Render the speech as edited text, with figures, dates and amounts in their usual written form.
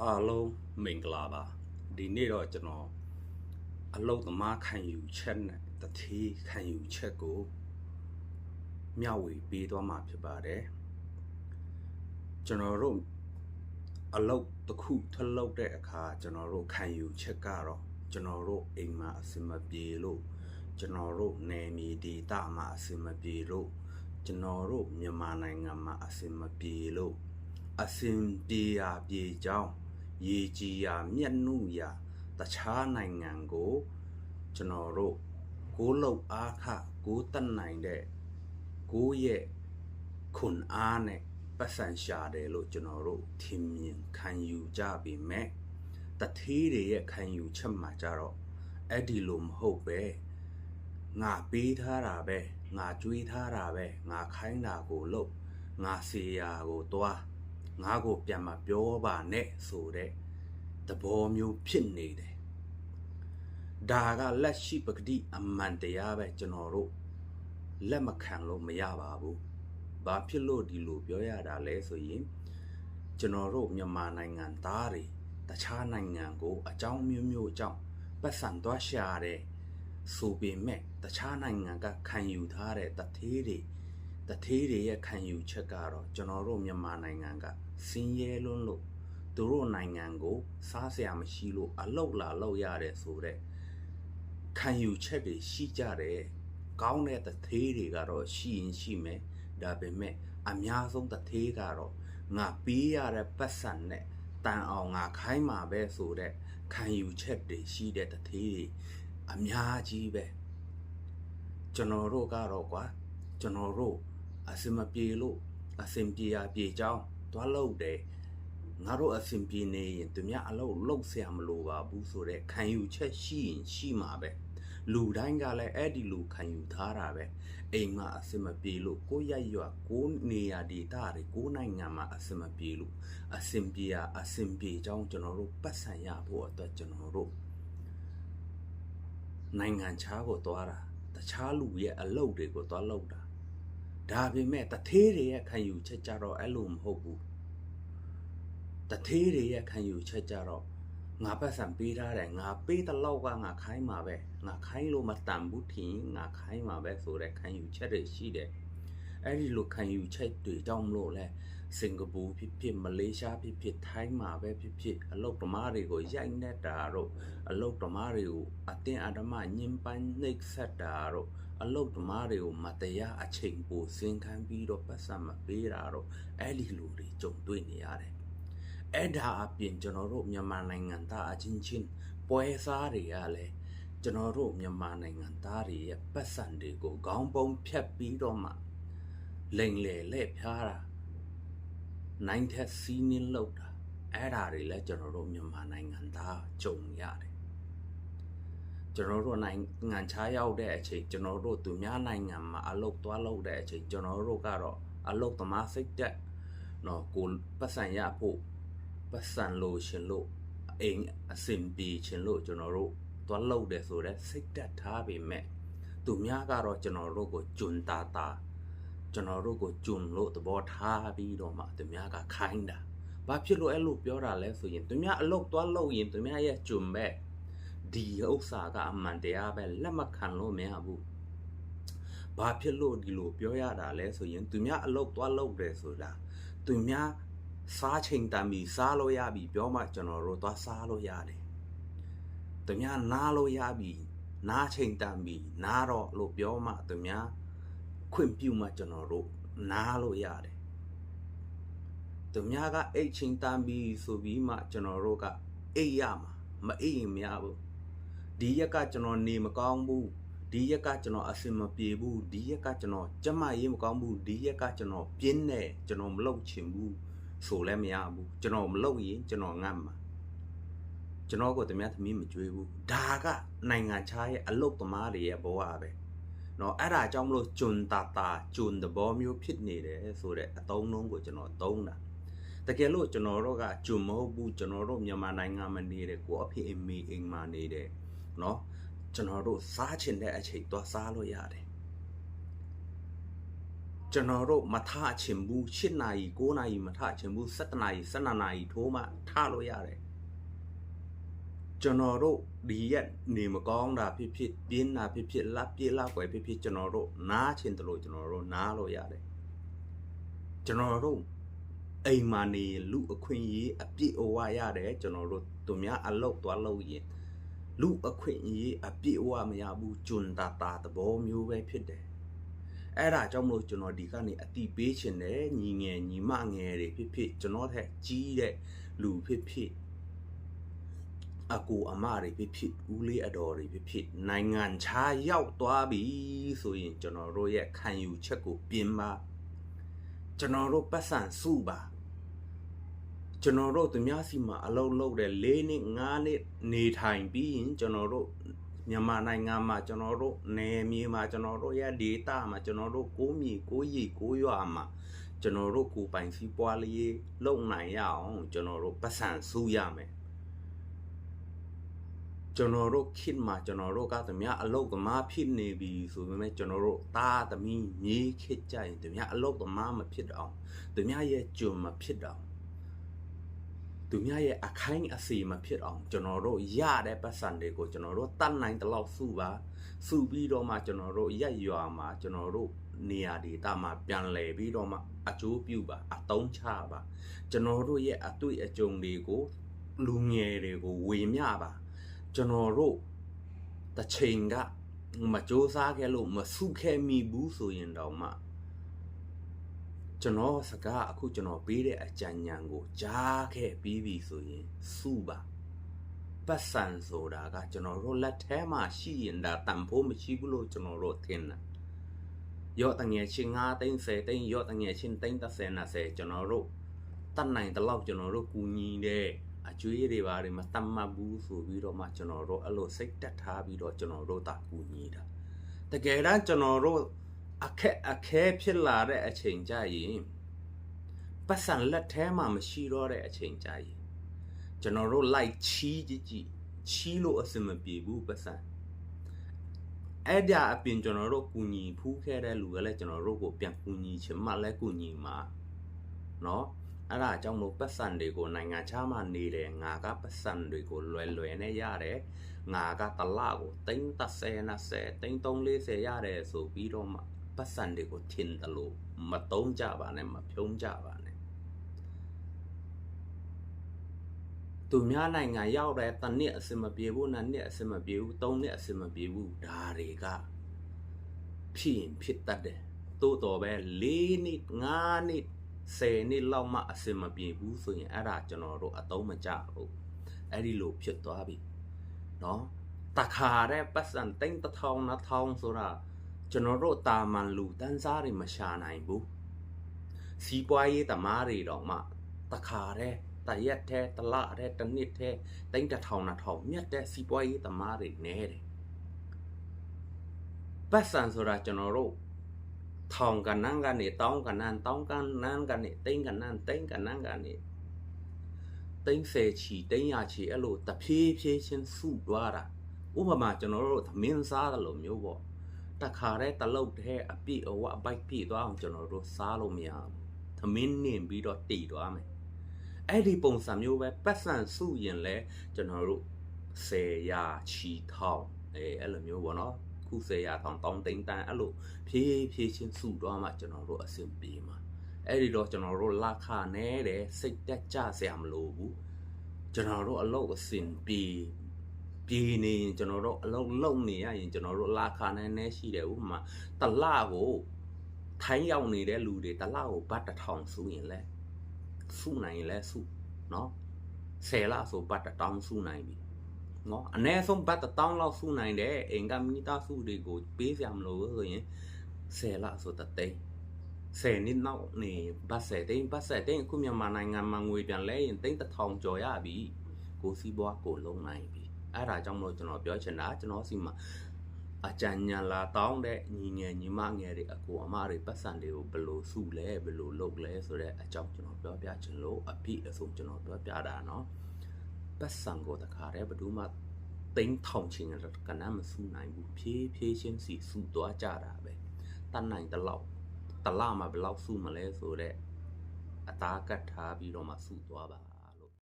အားလုံးမင်္ဂလာပါဒီနေ့တော့ကျွန်တော်အလုတ်သမားခံယူချက်နဲ့တတိခံယူချက်ကိုမျှဝေပေးသွားမှာဖြစ်ပါတယ်ကျွန်တော်တို့အလုတ်တစ်ခုထွက်လုပ်တဲ့အခါကျွန်တော်တို့ခံယူချက်ကတော့ကျွန်တော်တို့အိမ်မှာအဆင်မပြေလို့ကျွန်တော်တို့နယ်မြေဒေသမှာအဆင်မပြေလို့ကျွန်တော်တို့မြန်မာနိုင်ငံမှာအဆင်မပြေလို့အဆင်ပြေရာပြေကြောင်းရေကြီးရာမျက်နှုရာတခြားနိုင်ငံကိုကျွန်တော်တို့ကိုလောက်အားခကိုတက်နိုင်တဲ့ကိုရဲ့ခွန်အားနဲ့ပတ်စံရှာတယ်လို့ကျွန်တော်တို့ထင်မြင်ခံယူကြပြီမဲ့တထေးတွေရဲ့ခံယူချက်မှာကြတော့အဲ့ဒီလိုမဟုတ်ပဲငါပေးထားတာပဲငါကြွေးထားတာပဲငါခိုင်းတာကိုလုပ်ငါစေရာကိုတွားငါကိုပြန်မပြောပါနဲ့ဆိုတဲ့သဘောမျိုးဖြစ်နေတယ်ဒါကလက်ရှိပကတိအမှန်တရားပဲကျွန်တော်တို့လက်မခံလို့မရပါဘူးဘာဖြစ်လို့ဒီလိုပြောရတာလဲဆိုရင်ကျွန်တော်တို့မြန်မာနိုင်ငံသားတွေတခြားနိုင်ငံကိုအကြောင်းမျိုးမျိုးအကြောင်းပတ်စံသွားရှာတယ်ဆိုပေမဲ့တခြားနိုင်ငံကခံယူထားတဲ့တထေးတွေရဲ့ခံယူချက်ကတော့ကျွန်တော်တို့မြန်မာနိုင်ငံကစင်းရဲလွန်းလို့သူတို့နိုင်ငံကိုစားစရာမရှိလို့အလောက်လာလောက်ရတယ်ဆိုတဲ့ခံယူချက်တွေရှိကြတယ်ကောင်းတဲ့တထေးတွေကတော့ရှိရင်ရှိမယ်ဒါပေမဲ့အများဆုံးတထေးကတော့ငါပေးရတဲ့ပတ်စံနဲ့တန်အောင်ငါခိုင်းမှာပဲဆိုတဲ့ခံယူချက်တွေရှိတဲ့တထေးတွေအများကြီးပဲကျွန်တော်တို့ကတော့ကွာကျွန်တော်တို့အစင်မပြေလို့အစင်ပြေရပြေကြောင်းသွားလို့တယ်ငါတို့အစင်ပြေနေရင်သူများအလုပ်လုပ်ဆရာမလိုပါဘူးဆိုတဲ့ခံယူချက်ရှိရင်ရှိမှာပဲလူတိုင်းကလည်းအဲ့ဒီလူခံယူထားတာပဲအိမ်မှာအစင်မပြေလို့ကိုရိုက်ရွာကိုနေရာဒေသတွေကိုနိုင်ငံမှာအစင်မပြေလို့အစင်ပြေရအစင်ပြေကြောင်းကျွန်တော်တို့ပတ်စံရဖို့အတွက်ကျွန်တော်တို့နိုင်ငံခြားကိုသွားတာတခြားလူရဲ့အလုပ်တွေကိုသွားလုပ်တာဒါပေမဲ့တထေးတွေရဲ့ခံယူချက်ကြတော့အဲ့လိုမဟုတ်ဘူးတထေးတွေရဲ့ခံယူချက်ကြတော့ငါပတ်စံပေးထားတယ်ငါပေးတဲ့လောက်ကငါခိုင်းမှာပဲငါခိုင်းလို့မတန်ဘူးထင်ငါခိုင်းမှာပဲဆိုတဲ့ခံယူချက်တွေရှိတယ်အဲ့ဒီလိုခံယူချက်တွေကြောင့်မလို့လဲစင်ကာပူဖြစ်ဖြစ်မလေးရှားဖြစ်ဖြစ်ထိုင်းမှာပဲဖြစ်ဖြစ်အလုပ်သမားတွေကိုရိုက်နေတာတော့အလုပ်သမားတွေကိုအတင်းအဓမ္မညှဉ်းပန်းနှိပ်စက်တာတော့အလုပ်သမားတွေကိုမတရားအချိန်ပိုစင်ခံပြီးတော့ပတ်စံမပေးတာတော့အဲ့ဒီလူတွေကြုံတွေ့နေရတယ်အဲ့ဒါအပြင်ကျွန်တော်တို့မြန်မာနိုင်ငံသားအချင်းချင်းပွဲစားတွေကလည်းကျွန်တော်တို့မြန်မာနိုင်ငံသားတွေရဲ့ပတ်စံတွေကိုခေါင်းပုံဖြတ်ပြီးတော့မှလိန်လေလက်ဖျားတာနိုင်တဲ့စီးနင်းလောက်တာအဲ့ဒါတွေလည်းကျွန်တော်တို့မြန်မာနိုင်ငံသားကြုံရတယ်ကျွန်တော်တို့နိုင်ငံခြားရောက်တဲ့အချိန်ကျွန်တော်တို့သူများနိုင်ငံမှာအလုပ်သွားလုပ်တဲ့အချိန်ကျွန်တော်တို့ကတော့အလုပ်သမားစိတ်တက်နော်ကိုပတ်စံရဖို့ပတ်စံလို့ရှင်လို့အိမ်အစင်ပြေရှင်လို့ကျွန်တော်တို့သွားလုပ်တယ်ဆိုတော့စိတ်တက်ထားပေမဲ့သူများကတော့ကျွန်တော်တို့ကိုဂျွန်တာကျွန်တော်တို့ကိုဂျွန်လို့သဘောထားပြီးတော့မှသူများကခိုင်းတာဘာဖြစ်လို့အဲ့လိုပြောတာလဲဆိုရင်သူများအလုပ်သွားလုပ်ရင်သူများရဲ့ဂျွန်ပဲဒီဥစ္စာကအမှန်တရားပဲလက်မခံလို့မရဘူးဘာဖြစ်လို့ဒီလိုပြောရတာလဲဆိုရင်သူများအလုပ်သွားလုပ်တယ်ဆိုတာသူများစားချိန်တမ်းပြီးစားလို့ရပြီပြောမှကျွန်တော်တို့သွားစားလို့ရတယ်သူများနားလို့ရပြီနားချိန်တမ်းပြီးနားတော့လို့ပြောမှသူများခွင့်ပြုမှကျွန်တော်တို့နားလို့ရတယ်သူများကအိတ်ချိန်တမ်းပြီးဆိုပြီးမှကျွန်တော်တို့ကအိတ်ရမှာမအိတ်ရင်မရဘူးဒီရက်ကကျွန်တော်နေမကောင်းဘူးဒီရက်ကကျွန်တော်အဆင်မပြေဘူးဒီရက်ကကျွန်တော်ကျမရေးမကောင်းဘူးဒီရက်ကကျွန်တော်ပြင်းနေကျွန်တော်မလုပ်ချင်ဘူးဆိုလည်းမရဘူးကျွန်တော်မလုပ်ရင်ကျွန်တော်ငတ်မှာကျွန်တော်ကိုတမန်သမီးမကြွေးဘူးဒါကနိုင်ငံခြားရဲ့အလုပ်သမားတွေရဲ့ဘဝပဲနော်အဲ့ဒါကြောင့်မလို့ဂျွန်တာဂျွန်သဘောမျိုးဖြစ်နေတယ်ဆိုတဲ့အသုံးနှုန်းကိုကျွန်တော်သုံးတာတကယ်လို့ကျွန်တော်တို့ကဂျွန်မဟုတ်ဘူးကျွန်တော်တို့မြန်မာနိုင်ငံမှာနေတယ်ကိုအဖေအမေအိမ်မှာနေတယ်နော်ကျွန်တော်တို့စားချင်တဲ့အချိန်သွားစားလို့ရတယ် ကျွန်တော်တို့မထချင်ဘူး8နာရီ9နာရီမထချင်ဘူး7နာရီ12နာရီထိုးမှထလို့ရတယ်ကျွန်တော်တို့ဒီရက်နေမကောင်းတာဖြစ်ဖြစ်ပြင်းတာဖြစ်ဖြစ်လက်ပြေးလက်ွယ်ဖြစ်ဖြစ်ကျွန်တော်တို့နားချင်တယ်လို့ကျွန်တော်တို့နားလို့ရတယ်ကျွန်တော်တို့အိမ်မာနေလူအခွင့်အရေးအပြည့်အဝရတယ်ကျွန်တော်တို့သူများအလုပ်သွားလုပ်ရင်လူအခွင့်အရေးအပြည့်အဝမရဘူးဂျွန်တာတာသဘောမျိုးပဲဖြစ်တယ်အဲ့ဒါကြောင့်မလို့ကျွန်တော်ဒီကနေအတိပေးချင်တယ်ညီငယ်ညီမငယ်တွေဖြစ်ဖြစ်ကျွန်တော်ထက်ကြီးတဲ့လူဖြစ်ဖြစ်အကူအမတွေဖြစ်ဖြစ်ဦးလေးအတော်တွေဖြစ်ဖြစ်နိုင်ငံခြားရောက်သွားပြီဆိုရင်ကျွန်တော်တို့ရဲ့ခံယူချက်ကိုပြင်ပါကျွန်တော်တို့ပတ်စံစုပါကျွန်တော်တို့သူများစီမှာအလုပ်လုပ်တယ်4နှစ်5နှစ်နေထိုင်ပြီးရင်ကျွန်တော်တို့မြန်မာနိုင်ငံမှာကျွန်တော်တို့နယ်မြေမှာကျွန်တော်တို့ရဲ့ဒေသမှာကျွန်တော်တို့ကိုးမြေကိုးရီကိုးရွာမှာကျွန်တော်တို့ကိုပိုင်စီးပွားလေးလုပ်နိုင်ရအောင်ကျွန်တော်တို့ပတ်စံစုရမယ်ကျွန်တော်တို့ခေတ်မှာကျွန်တော်တို့ကသူများအလုပ်သမားဖြစ်နေပြီဆိုပေမဲ့ကျွန်တော်တို့သားသမီးမြေးခေတ်ကြရင်သူများအလုပ်သမားမဖြစ်အောင်သူများရဲ့ကြုံမဖြစ်အောင်သူများရဲ့အခိုင်အစီမဖြစ်အောင်ကျွန်တော်တို့ရတဲ့ပတ်စံတွေကိုကျွန်တော်တို့တတ်နိုင်တဲ့လောက်စုပါစုပြီးတော့မှကျွန်တော်တို့ရက်ရွာမှာကျွန်တော်တို့နေရာဒေသမှာပြန်လည်ပြီးတော့မှအကျိုးပြုပါအသုံးချပါကျွန်တော်တို့ရဲ့အတွေ့အကြုံတွေကိုလူငယ်တွေကိုဝေမျှပါကျွန်တော်တို့တစ်ချိန်ကမကြိုးစားခဲ့လို့မစုခဲ့မိဘူးဆိုရင်တော့မှကျွန်တော်စကားအခုကျွန်တော်ပေးတဲ့အကြံဉာဏ်ကိုကြားခဲ့ပြီးပြီဆိုရင်စုပါပတ်စံဆိုတာကကျွန်တော်တို့လက်ထဲမှာရှိရင်ဒါတန်ဖိုးမရှိဘူးလို့ကျွန်တော်တို့ထင်တာရော့တငယ်ချင်း9သိန်း10သိန်းရော့တငယ်ချင်းသိန်း30 20ကျွန်တော်တို့တတ်နိုင်တဲ့လောက်ကျွန်တော်တို့ကူညီတဲ့အကျွေးတွေပါတွေမတတ်မှတ်ဘူးဆိုပြီးတော့မှကျွန်တော်တို့အဲ့လိုစိတ်တက်ထားပြီးတော့ကျွန်တော်တို့တာကူညီတာတကယ်တမ်းကျွန်တော်တို့အခက်ဖြစ်လာတဲ့အချိန်ကြရင်ပတ်စံလက်ထဲမှာမရှိတော့တဲ့အချိန်ကြရင်ကျွန်တော်တို့လိုက်ချီးချီးလို့အစမပြေဘူးပတ်စံအဲ့ဒါအပြင်ကျွန်တော်တို့ကူညီဖူးခဲ့တဲ့လူကလည်းကျွန်တော်တို့ကိုပြန်ကူညီချင်မှလည်းကူညီမှာနော်အဲ့ဒါကြောင့်မို့ပတ်စံတွေကိုနိုင်ငံခြားမှာနေတယ်ငါကပတ်စံတွေကိုလွယ်နဲ့ရတယ်ငါကတလကိုသိန်း30 20သိန်း340ရတယ်ဆိုပြီးတော့မှပတ်စံတွေကိုထင်တယ်လို့မတုံးကြပါနဲ့မဖြုံးကြပါနဲ့သူများနိုင်ငံရောက်တဲ့တစ်နှစ်အစမပြေဘူးနှစ်နှစ်အစမပြေဘူး3နှစ်အစမပြေဘူးဒါတွေကဖြစ်ရင်ဖြစ်တတ်တယ်တိုးတော်ပဲ4နှစ်5နှစ်10နှစ်လောက်မှအစမပြေဘူးဆိုရင်အဲ့ဒါကျွန်တော်တို့အသုံးမကျဘူးအဲ့ဒီလိုဖြစ်သွားပြီနော်တခါတဲ့ပတ်စံသိန်း1000 2000ဆိုတာကျွန်တော်တို့တာမန်လူတန်းစားတွေမရှာနိုင်ဘူးစီးပွားရေးသမားတွေတော့မှတခါတဲ့တရက်တဲ့တလတဲ့တစ်နှစ်တဲ့သိန်း1000 2000မြတ်တဲ့စီးပွားရေးသမားတွေနဲတယ်ပတ်စံဆိုတာကျွန်တော်တို့ထောင်ကနန်းကနေတောင်းကနန်းတောင်းကနန်းကနေသိန်းကနန်းသိန်းကနန်းကနေသိန်း10ချီသိန်းရချီအဲ့လိုတဖြည်းဖြည်းချင်းစုသွားတာဥပမာကျွန်တော်တို့သမင်းစားတယ်လို့မျိုးပေါ့တခါတဲ့တလုတ်တဲ့အပြည့်အဝဘိုက်ပြည့်သွားအောင်ကျွန်တော်တို့စားလို့မရဘူးသမင်းနင်ပြီးတော့တည်သွားမယ်အဲ့ဒီပုံစံမျိုးပဲပတ်စံစုရင်လဲကျွန်တော်တို့10ရာချီထောင်အဲ့လိုမျိုးပေါ့နော်ခု10ရာထောင်တောင်းသိန်းတန်းအဲ့လိုဖြည်းဖြည်းချင်းစုသွားမှကျွန်တော်တို့အဆင်ပြေမှာအဲ့ဒီတော့ကျွန်တော်တို့လာခနဲတယ်စိတ်တက်ကြစရာမလိုဘူးကျွန်တော်တို့အလုပ်အဆင်ပြေနေရင်ကျွန်တော်တို့အလုပ်လုပ်နေရရင်ကျွန်တော်တို့လာခနဲရှိတယ်ဥပမာတလကိုထိုင်းရောက်နေတဲ့လူတွေတလကိုဘတ်1000စုရင်လဲစုနိုင်ရင်လဲစုနော်10လဆိုဘတ်1000စုနိုင်ပြီနော်အနည်းဆုံးဘတ်1000လောက်စုနိုင်တယ်အင်ကမိသားစုတွေကိုပေးစရာမလိုဘူးဆိုရင်10လဆိုတသိန်း10နှစ်နောက်နေဘတ်10သိန်းအခုမြန်မာနိုင်ငံမှာငွေပြန်လဲရင်သိန်း1000ကျော်ရပြီကိုစီးပွားကိုလုံးနိုင်ပြီအဲ့ဒါကြောင့်မလို့ကျွန်တော်ပြောချင်တာကျွန်တော်စီမှာအကြံဉာဏ်လာတောင်းတဲ့ညီငယ်ညီမငယ်တွေအကိုအမတွေပတ်စံတွေကိုဘယ်လိုစုလဲဘယ်လိုလုပ်လဲဆိုတဲ့အကြောင်းကျွန်တော်ပြောပြချင်လို့အပြည့်အစုံကျွန်တော်ပြောပြတာเนาะပတ်စံကိုတခါတည်းဘယ်သူမှသိန်းထောင်ချင်းကနမ်းမစုနိုင်ဘူးဖြည်းဖြည်းချင်းစီစုသွားကြတာပဲတတ်နိုင်တဲ့လောက် တလမှာဘယ်လောက်စုမလဲဆိုတော့အသားကတ်ထားပြီးတော့မှစုသွားပါ